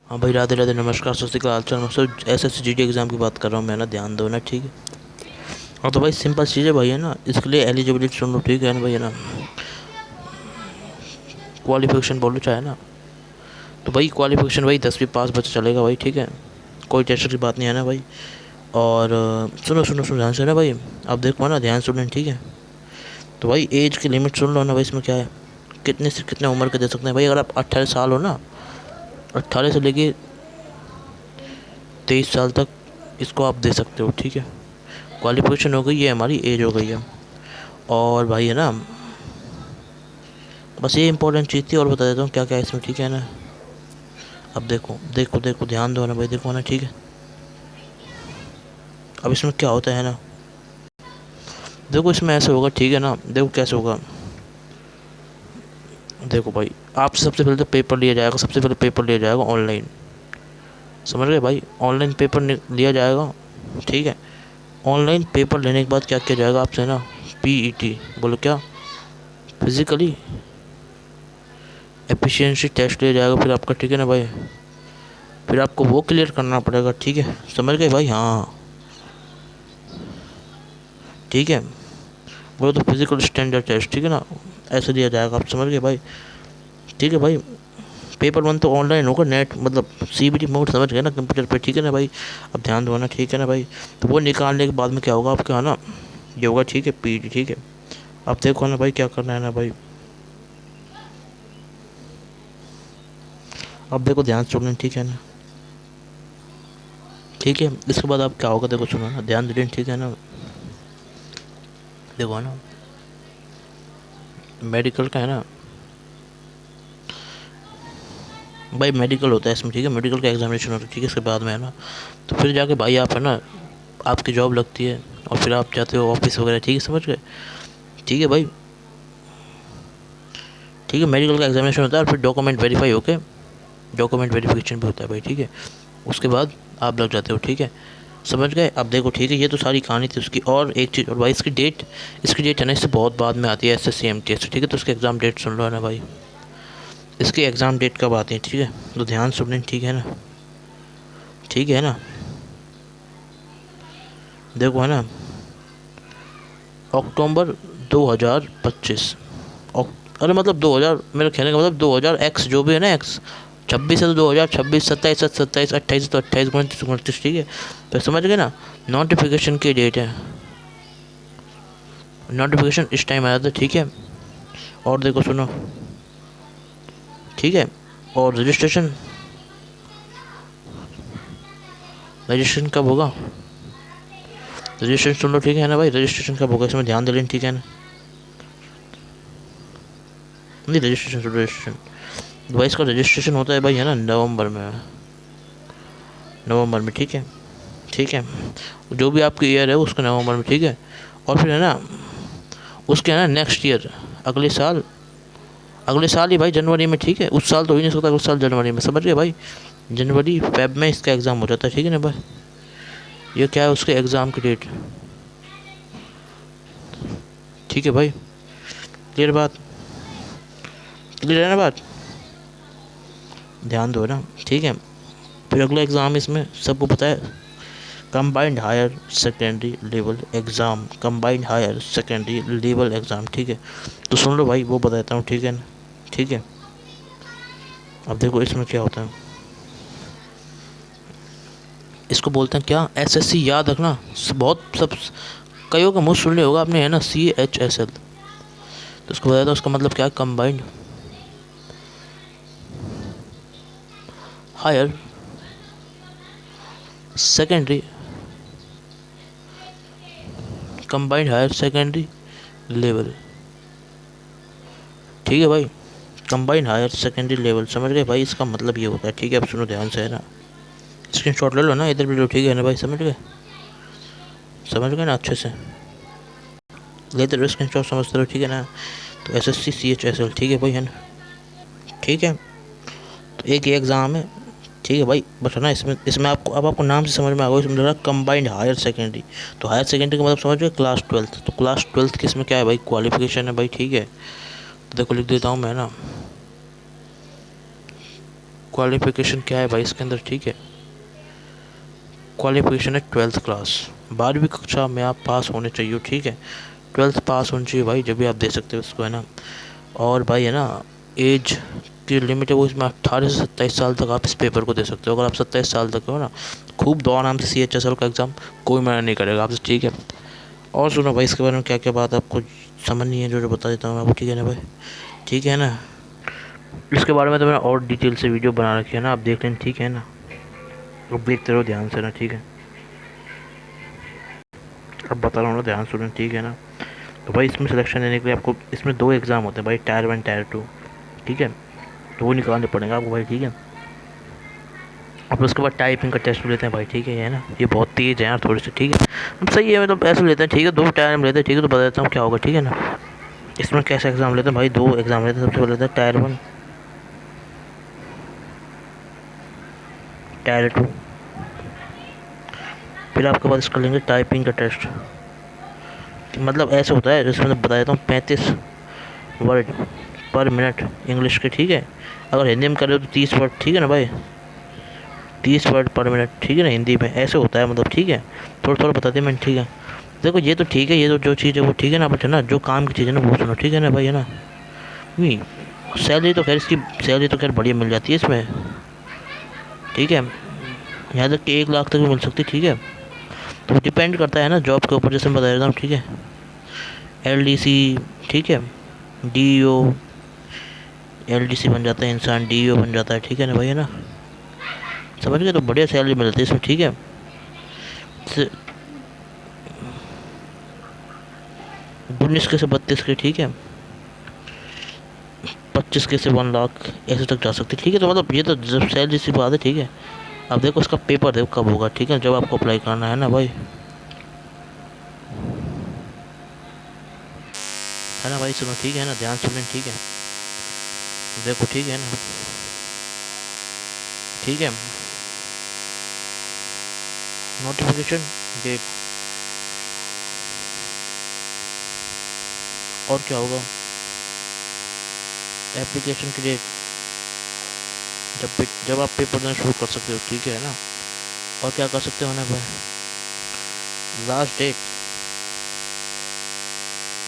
हाँ भाई, राधे राधे, नमस्कार, सत श्री अकाल, चल मैं सब एसएससी जीडी एग्ज़ाम की बात कर रहा हूँ मैं ना, ध्यान दो ना, ठीक है। हाँ तो भाई सिंपल चीज़ है भाई, है ना, इसके लिए एलिजिबिलिटी सुन लो, ठीक है ना भाई, है ना। क्वालिफिकेशन बोलो चाहे ना, तो भाई क्वालिफिकेशन भाई 10वीं पास बच्चा चलेगा भाई, ठीक है। कोई टेंशन की बात नहीं है ना भाई। और सुनो सुनो सुनो ध्यान से ना भाई, आप देखो ना, ध्यान सुन लें, ठीक है। तो भाई एज की लिमिट सुन लो ना भाई, इसमें क्या है, कितने से कितने उम्र के दे सकते हैं भाई। अगर आप 18 साल हो ना, 18 से लेके 23 साल तक इसको आप दे सकते हो, ठीक है। क्वालिफिकेशन हो गई, ये हमारी एज हो गई है। और भाई है ना, बस ये इंपॉर्टेंट चीज़ थी, और बता देता हूँ क्या क्या है इसमें, ठीक है ना। अब देखो देखो देखो, ध्यान दो ना भाई, देखो ना, ठीक है। अब इसमें क्या होता है ना, देखो इसमें ऐसे होगा, ठीक है ना, देखो कैसे होगा। देखो भाई, आपसे सबसे पहले तो पेपर लिया जाएगा, सबसे पहले पेपर लिया जाएगा ऑनलाइन, समझ गए भाई। ऑनलाइन पेपर लिया जाएगा, ठीक है। ऑनलाइन पेपर लेने के बाद क्या किया जाएगा आपसे ना, पीईटी, बोलो क्या, फिजिकली एफिशिएंसी टेस्ट लिया जाएगा फिर आपका, ठीक है ना भाई। फिर आपको वो क्लियर करना पड़ेगा, ठीक है, समझ गए भाई। हाँ ठीक है, वो तो फिजिकल स्टैंडर्ड टेस्ट, ठीक है ना, ऐसे दिया जाएगा, आप समझ गए भाई। ठीक है भाई, पेपर वन तो ऑनलाइन होगा, नेट मतलब सीबीटी मोड, समझ गए ना, कंप्यूटर पे, ठीक है ना भाई। अब ध्यान दो ना, ठीक है ना भाई। तो वो निकालने के बाद में क्या होगा आपका, है ना, ये होगा, ठीक है, पीटी, ठीक है। अब देखो ना भाई क्या करना है ना भाई, अब देखो ध्यान से सुनना, ठीक है ना, ठीक है। इसके बाद अब क्या होगा, देखो सुनो ना, ध्यान देना, ठीक है ना। देखो है ना, मेडिकल का है ना भाई, मेडिकल होता है इसमें, ठीक है, मेडिकल का एग्जामिनेशन होता है, ठीक है। इसके बाद में है ना, तो फिर जाके भाई आप है ना, आपकी जॉब लगती है, और फिर आप जाते हो ऑफिस वगैरह, ठीक है, समझ गए, ठीक है भाई। ठीक है, मेडिकल का एग्जामिनेशन होता है, और फिर डॉक्यूमेंट वेरीफाई होके, डॉक्यूमेंट वेरिफिकेशन भी होता है भाई, ठीक है। उसके बाद आप लग जाते हो, ठीक है, समझ गए। अब देखो, ठीक है, ये तो सारी कहानी थी उसकी। और एक चीज़ और भाई, इसकी डेट है ना, इससे बहुत बाद में आती है, एसएससी एमटीएस, ठीक है। तो उसके एग्ज़ाम डेट सुन लो है ना भाई, इसकी एग्ज़ाम डेट कब आती है, ठीक है, तो ध्यान सुन लें, ठीक है ना, ठीक है ना। देखो है ना, अक्टूबर 2025, अरे मतलब 2000, मेरे कहने का मतलब 2000 एक्स जो भी है ना, एक्स 26 है तो 2026, 27 है 27, 28 तो 28, 29 29, ठीक है। तो समझ गए ना, नोटिफिकेशन की डेट है, नोटिफिकेशन इस टाइम आया था, ठीक है। और देखो सुनो, ठीक है। और रजिस्ट्रेशन, रजिस्ट्रेशन कब होगा, रजिस्ट्रेशन सुन लो, ठीक है ना भाई, रजिस्ट्रेशन कब होगा इसमें ध्यान दे लें, ठीक है ना। नहीं, रजिस्ट्रेशन सुनो, रजिस्ट्रेशन भाई, इसका रजिस्ट्रेशन होता है भाई, है ना, नवंबर में, नवंबर में, ठीक है, ठीक है। जो भी आपकी ईयर है उसका नवंबर में, ठीक है। और फिर है ना, उसके है ना नेक्स्ट ईयर, अगले साल, अगले साल ही भाई जनवरी में, ठीक है। उस साल तो हो ही नहीं सकता, उस साल जनवरी में, समझ गए भाई। जनवरी फेब में इसका एग्ज़ाम हो जाता है, ठीक है ना भाई। ये क्या है, उसके एग्ज़ाम की डेट, ठीक है भाई। क्लियर बात, क्लियर है ना बात, ध्यान दो ना, ठीक है। फिर अगला एग्ज़ाम इसमें सबको पता है, combined higher secondary level exam, combined higher secondary level exam, ठीक है। तो सुन लो भाई, वो बताता हूँ, ठीक है ना, ठीक है। अब देखो इसमें क्या होता है, इसको बोलते हैं क्या, एसएससी, याद रखना, बहुत सब कईयों का मुँह सुन लिया होगा आपने, है ना, CHSL। तो उसको बताया था, उसका मतलब क्या है, combined higher secondary, combined higher secondary level, ठीक है भाई। कंबाइंड हायर सेकेंडरी लेवल, समझ गए भाई, इसका मतलब ये होता है, ठीक है। अब सुनो ध्यान से, है ना, स्क्रीनशॉट ले लो ना, इधर भी लो, ठीक है ना भाई, समझ गए, समझ गए ना अच्छे से, लेते रहो स्क्रीनशॉट, समझते रहो, ठीक है ना। तो SSC CHSL, ठीक है भाई, है ना, ठीक है। तो एक ही एग्ज़ाम है, ठीक है भाई, बस है ना, इसमें इसमें आपको, अब आपको नाम से समझ में आ गया, इसमें कंबाइंड हायर सेकेंडरी। तो हायर सेकेंडरी का मतलब समझ गए, क्लास ट्वेल्थ। तो क्लास ट्वेल्थ किस में क्या है भाई, क्वालिफिकेशन है भाई, ठीक है। तो देखो लिख देता हूँ मैं ना, क्वालिफिकेशन क्या है भाई इसके अंदर, ठीक है। क्वालिफिकेशन है 12th क्लास, 12वीं कक्षा में आप पास होने चाहिए, ठीक है। 12th पास होनी चाहिए भाई, जब भी आप दे सकते हो उसको, है ना। और भाई है ना, एज की लिमिट है वो इसमें 18 से 27 साल तक आप इस पेपर को दे सकते हो। अगर आप 27 साल तक हो ना, खूब दो आराम से CHSL का एग्ज़ाम, कोई मना नहीं करेगा आपसे, ठीक है। और सुनो भाई इसके बारे में क्या क्या बात आपको समझ नहीं है, जो जो बता देता हूँ मैं आपको, ठीक है ना भाई, ठीक है ना। इसके बारे में तो मैंने और डिटेल से वीडियो बना रखी है ना, आप देख लें, ठीक है ना। अब देखते रहो ध्यान से ना, ठीक है। अब बता रहा हूँ ना, ध्यान सुनो, ठीक है ना। तो भाई इसमें सिलेक्शन लेने के लिए आपको इसमें 2 एग्ज़ाम होते हैं भाई, टायर 1 टायर 2, ठीक है। तो वो निकालने पड़ेंगे आपको भाई, ठीक है। और फिर उसके बाद टाइपिंग का टेस्ट भी लेते हैं भाई, ठीक है ना। ये बहुत तेज़ है यार थोड़ी सी, ठीक है। अब सही है, मतलब ऐसे लेते हैं, ठीक है। 2 टायर में लेते हैं, ठीक है। तो बता देता हूँ क्या होगा, ठीक है ना। इसमें कैसे एग्ज़ाम लेते हैं भाई, 2 एग्ज़ाम लेते हैं। सबसे पहले लेते हैं टायर 1, टायर 2, फिर आपके बाद इसका लेंगे टाइपिंग का टेस्ट। मतलब ऐसे होता है, जिसमें मैं बता देता हूँ, 35 वर्ड पर मिनट इंग्लिश के, ठीक है। अगर हिंदी में करें तो 30 वर्ड, ठीक है ना भाई, 30 वर्ड पर मिनट, ठीक है ना, हिंदी में ऐसे होता है, मतलब ठीक है। थोड़ा थोड़ा बता दिया मैंने, ठीक है। देखो ये तो ठीक है, ये तो जो चीज़ है वो ठीक है ना, बट है ना, जो काम की चीज़ है ना वो सुनो, ठीक है ना भाई, है ना। नहीं, सैलरी तो खैर इसकी सैलरी तो खैर बढ़िया मिल जाती है इसमें, ठीक है। यहाँ तक कि 1 लाख तक भी मिल सकती है, ठीक है। तो डिपेंड करता है ना जॉब के ऊपर, जैसे मैं बता देता हूँ, ठीक है। LDC, ठीक है, DO, LDC बन जाता है इंसान, DO बन जाता है, ठीक है ना भाई, है ना। समझ गए, तो बढ़िया सैलरी मिलती है इसमें, ठीक है। 19 के से 32 के, ठीक है। 25 के से 1 लाख ऐसे तक जा सकती है, ठीक है। तो मतलब ये तो जब सैलरी सी बात है, ठीक है। अब देखो उसका पेपर देखो कब होगा, ठीक है, जब आपको अप्लाई करना है ना भाई, है ना भाई। सुनो, ठीक है ना, ध्यान सुनें, ठीक है। देखो, ठीक है ना, ठीक है। नोटिफिकेशन डेट, और क्या होगा, एप्लीकेशन की डेट, जब आप पेपर देना शुरू कर सकते हो, ठीक है ना। और क्या कर सकते हो ना भाई, लास्ट डेट,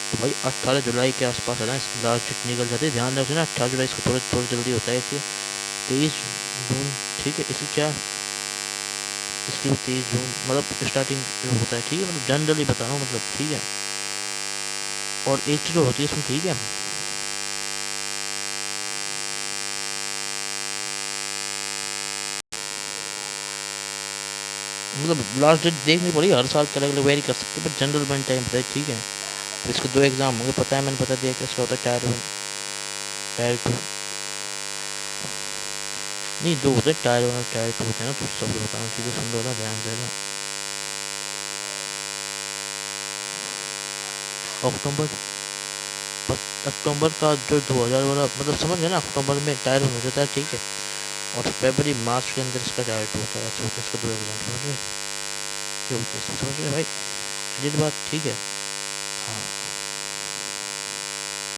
तो भाई 18 जुलाई के आसपास है ना इसकी लास्ट डेट निकल जाती है। ध्यान रखना, 18 जुलाई इसको थोड़ा थोड़ा जल्दी होता है इसलिए। 23 जून, ठीक है। इसकी क्या, इसकी भी 23 जून मतलब स्टार्टिंग होता है, ठीक है। मतलब जनरली बता रहा हूँ, मतलब ठीक है। और एक चीज़ होती है इसमें, ठीक है। मतलब लास्ट डेट देखनी पड़ेगी, हर साल के अलग अलग वेरी कर सकते हैं, बट जनरल वन टाइम पता है, ठीक है। तो इसके 2 एग्ज़ाम होंगे, पता है, मैंने बता दिया कि इसका होता है टायर 1 टायर 2, नहीं 2 होते हैं, टायर 1 और टायर 2 होते हैं ना। तो सब बता रहा हूँ, ठीक है, सुन लो ना ध्यान से ना। अक्टूबर, अक्टूबर का जो 2000 वाला, मतलब समझ गए ना, अक्टूबर में टायर 1 हो जाता है, ठीक है। और फरवरी मार्च के अंदर इसका टायर 2 होता है, ऐसे होता है इसका 2 एग्ज़ाम, समझ गए, ये होते हैं, समझ गए भाई, क्लियर बात, ठीक है। हाँ,